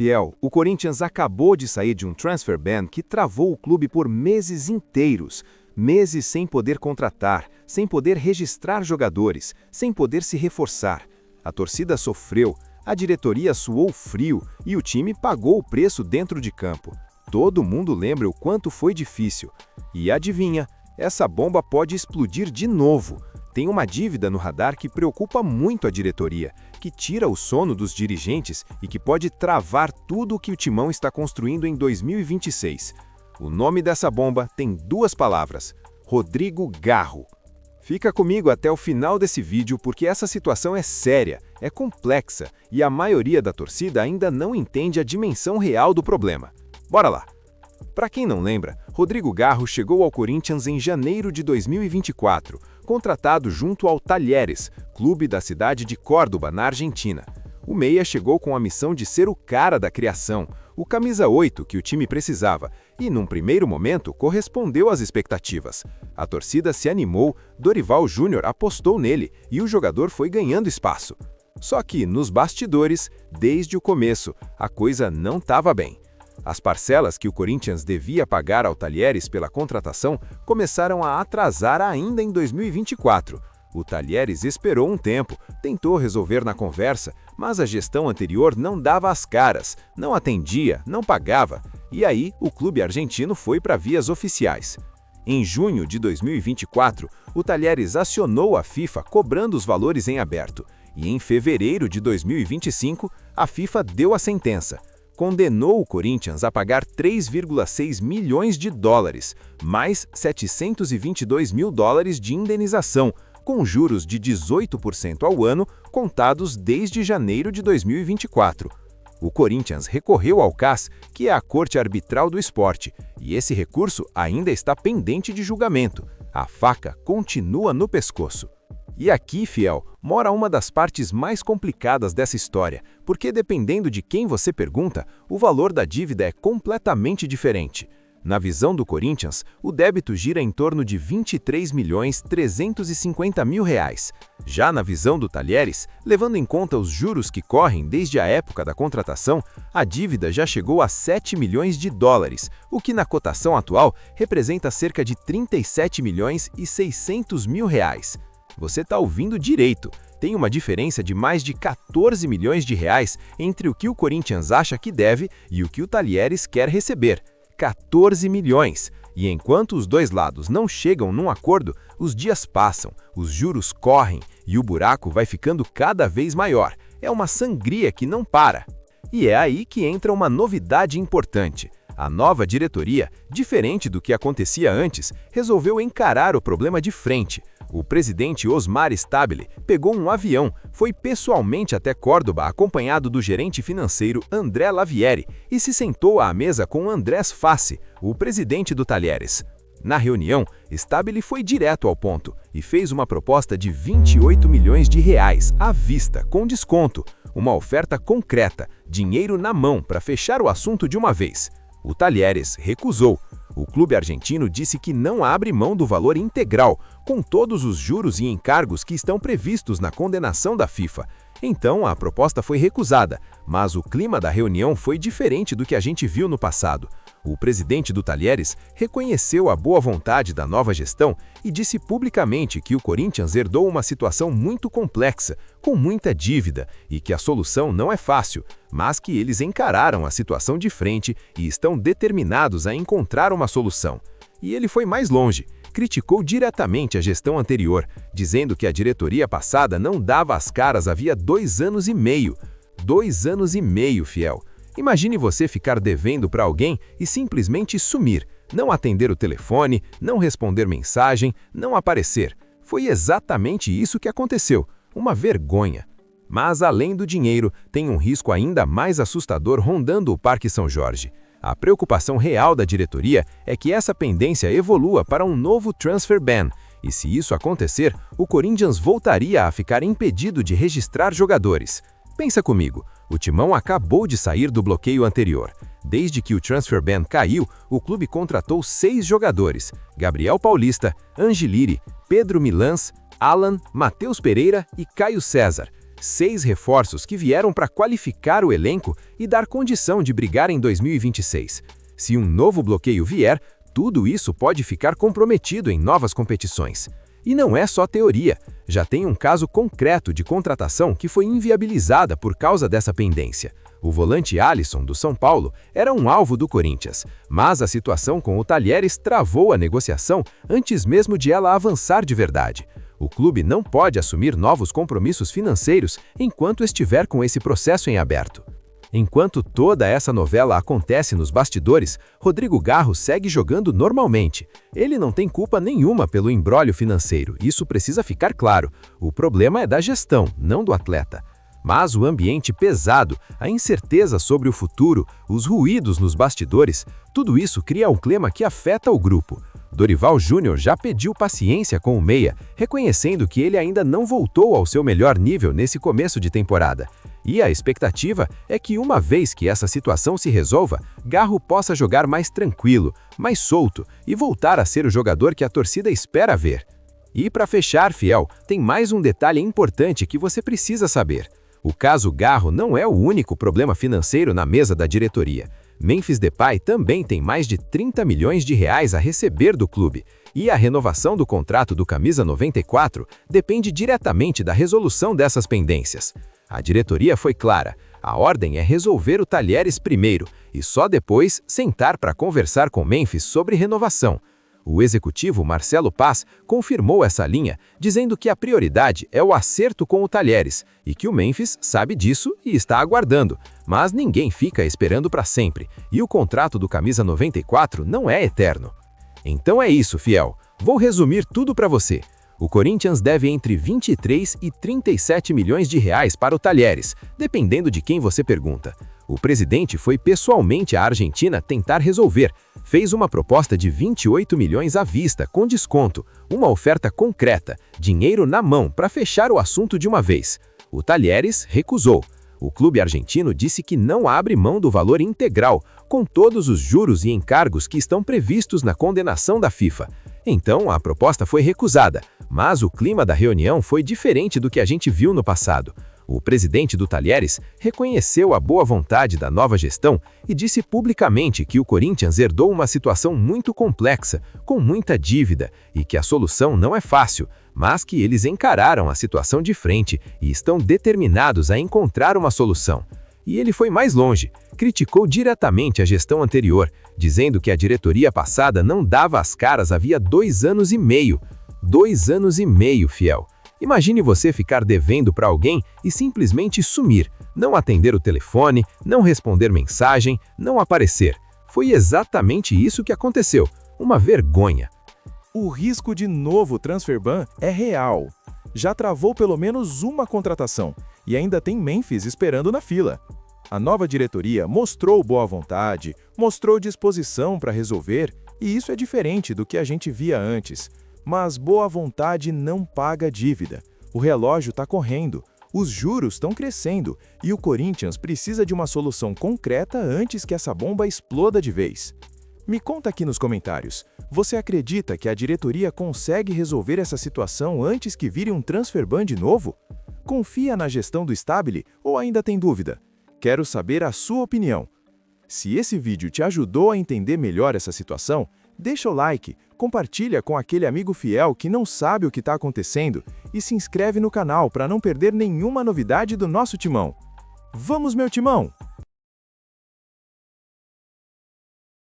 Fiel, o Corinthians acabou de sair de um transfer ban que travou o clube por meses inteiros. Meses sem poder contratar, sem poder registrar jogadores, sem poder se reforçar. A torcida sofreu, a diretoria suou frio e o time pagou o preço dentro de campo. Todo mundo lembra o quanto foi difícil. E adivinha, essa bomba pode explodir de novo. Tem uma dívida no radar que preocupa muito a diretoria, que tira o sono dos dirigentes e que pode travar tudo o que o Timão está construindo em 2026. O nome dessa bomba tem duas palavras: Rodrigo Garro. Fica comigo até o final desse vídeo porque essa situação é séria, é complexa e a maioria da torcida ainda não entende a dimensão real do problema. Bora lá! Para quem não lembra, Rodrigo Garro chegou ao Corinthians em janeiro de 2024, contratado junto ao Talleres, clube da cidade de Córdoba, na Argentina. O meia chegou com a missão de ser o cara da criação, o camisa 8 que o time precisava, e num primeiro momento correspondeu às expectativas. A torcida se animou, Dorival Júnior apostou nele e o jogador foi ganhando espaço. Só que, nos bastidores, desde o começo, a coisa não estava bem. As parcelas que o Corinthians devia pagar ao Talleres pela contratação começaram a atrasar ainda em 2024. O Talleres esperou um tempo, tentou resolver na conversa, mas a gestão anterior não dava as caras, não atendia, não pagava. E aí, o clube argentino foi para vias oficiais. Em junho de 2024, o Talleres acionou a FIFA cobrando os valores em aberto. E em fevereiro de 2025, a FIFA deu a sentença. Condenou o Corinthians a pagar 3,6 milhões de dólares, mais 722 mil dólares de indenização, com juros de 18% ao ano, contados desde janeiro de 2024. O Corinthians recorreu ao CAS, que é a Corte Arbitral do Esporte, e esse recurso ainda está pendente de julgamento. A faca continua no pescoço. E aqui, Fiel, mora uma das partes mais complicadas dessa história, porque dependendo de quem você pergunta, o valor da dívida é completamente diferente. Na visão do Corinthians, o débito gira em torno de 23.350.000 reais. Já na visão do Talleres, levando em conta os juros que correm desde a época da contratação, a dívida já chegou a 7 milhões de dólares, o que na cotação atual representa cerca de 37.600.000 reais. Você está ouvindo direito, tem uma diferença de mais de 14 milhões de reais entre o que o Corinthians acha que deve e o que o Talleres quer receber. 14 milhões! E enquanto os dois lados não chegam num acordo, os dias passam, os juros correm e o buraco vai ficando cada vez maior. É uma sangria que não para. E é aí que entra uma novidade importante. A nova diretoria, diferente do que acontecia antes, resolveu encarar o problema de frente. O presidente Osmar Stabile pegou um avião, foi pessoalmente até Córdoba acompanhado do gerente financeiro André Lavieri e se sentou à mesa com Andrés Fassi, o presidente do Talleres. Na reunião, Stabile foi direto ao ponto e fez uma proposta de 28 milhões de reais à vista, com desconto. Uma oferta concreta, dinheiro na mão para fechar o assunto de uma vez. O Talleres recusou. O clube argentino disse que não abre mão do valor integral, com todos os juros e encargos que estão previstos na condenação da FIFA. Então, a proposta foi recusada, mas o clima da reunião foi diferente do que a gente viu no passado. O presidente do Talleres reconheceu a boa vontade da nova gestão e disse publicamente que o Corinthians herdou uma situação muito complexa, com muita dívida, e que a solução não é fácil, mas que eles encararam a situação de frente e estão determinados a encontrar uma solução. E ele foi mais longe. Criticou diretamente a gestão anterior, dizendo que a diretoria passada não dava as caras havia 2 anos e meio. 2 anos e meio, Fiel. Imagine você ficar devendo para alguém e simplesmente sumir, não atender o telefone, não responder mensagem, não aparecer. Foi exatamente isso que aconteceu. Uma vergonha. Mas além do dinheiro, tem um risco ainda mais assustador rondando o Parque São Jorge. A preocupação real da diretoria é que essa pendência evolua para um novo transfer ban, e se isso acontecer, o Corinthians voltaria a ficar impedido de registrar jogadores. Pensa comigo, o Timão acabou de sair do bloqueio anterior. Desde que o transfer ban caiu, o clube contratou 6 jogadores: Gabriel Paulista, Angiliri, Pedro Milans, Alan, Matheus Pereira e Caio César. 6 reforços que vieram para qualificar o elenco e dar condição de brigar em 2026. Se um novo bloqueio vier, tudo isso pode ficar comprometido em novas competições. E não é só teoria, já tem um caso concreto de contratação que foi inviabilizada por causa dessa pendência. O volante Alisson, do São Paulo, era um alvo do Corinthians, mas a situação com o Talheres travou a negociação antes mesmo de ela avançar de verdade. O clube não pode assumir novos compromissos financeiros enquanto estiver com esse processo em aberto. Enquanto toda essa novela acontece nos bastidores, Rodrigo Garro segue jogando normalmente. Ele não tem culpa nenhuma pelo imbróglio financeiro, isso precisa ficar claro. O problema é da gestão, não do atleta. Mas o ambiente pesado, a incerteza sobre o futuro, os ruídos nos bastidores, tudo isso cria um clima que afeta o grupo. Dorival Júnior já pediu paciência com o meia, reconhecendo que ele ainda não voltou ao seu melhor nível nesse começo de temporada. E a expectativa é que uma vez que essa situação se resolva, Garro possa jogar mais tranquilo, mais solto e voltar a ser o jogador que a torcida espera ver. E para fechar, fiel, tem mais um detalhe importante que você precisa saber. O caso Garro não é o único problema financeiro na mesa da diretoria. Memphis Depay também tem mais de 30 milhões de reais a receber do clube, e a renovação do contrato do Camisa 94 depende diretamente da resolução dessas pendências. A diretoria foi clara, a ordem é resolver o Talheres primeiro e só depois sentar para conversar com Memphis sobre renovação. O executivo Marcelo Paz confirmou essa linha, dizendo que a prioridade é o acerto com o Talheres e que o Memphis sabe disso e está aguardando, mas ninguém fica esperando para sempre e o contrato do Camisa 94 não é eterno. Então é isso, fiel. Vou resumir tudo para você. O Corinthians deve entre 23 e 37 milhões de reais para o Talheres, dependendo de quem você pergunta. O presidente foi pessoalmente à Argentina tentar resolver. Fez uma proposta de 28 milhões à vista, com desconto, uma oferta concreta, dinheiro na mão para fechar o assunto de uma vez. O Talheres recusou. O clube argentino disse que não abre mão do valor integral, com todos os juros e encargos que estão previstos na condenação da FIFA. Então, a proposta foi recusada, mas o clima da reunião foi diferente do que a gente viu no passado. O presidente do Talheres reconheceu a boa vontade da nova gestão e disse publicamente que o Corinthians herdou uma situação muito complexa, com muita dívida, e que a solução não é fácil, mas que eles encararam a situação de frente e estão determinados a encontrar uma solução. E ele foi mais longe, criticou diretamente a gestão anterior, dizendo que a diretoria passada não dava as caras havia 2 anos e meio. 2 anos e meio, fiel. Imagine você ficar devendo para alguém e simplesmente sumir, não atender o telefone, não responder mensagem, não aparecer. Foi exatamente isso que aconteceu. Uma vergonha. O risco de novo transfer ban é real. Já travou pelo menos uma contratação e ainda tem Memphis esperando na fila. A nova diretoria mostrou boa vontade, mostrou disposição para resolver, e isso é diferente do que a gente via antes. Mas boa vontade não paga dívida. O relógio está correndo, os juros estão crescendo e o Corinthians precisa de uma solução concreta antes que essa bomba exploda de vez. Me conta aqui nos comentários, você acredita que a diretoria consegue resolver essa situação antes que vire um transfer ban de novo? Confia na gestão do Stabile ou ainda tem dúvida? Quero saber a sua opinião. Se esse vídeo te ajudou a entender melhor essa situação, deixa o like, compartilha com aquele amigo fiel que não sabe o que está acontecendo e se inscreve no canal para não perder nenhuma novidade do nosso timão. Vamos, meu timão!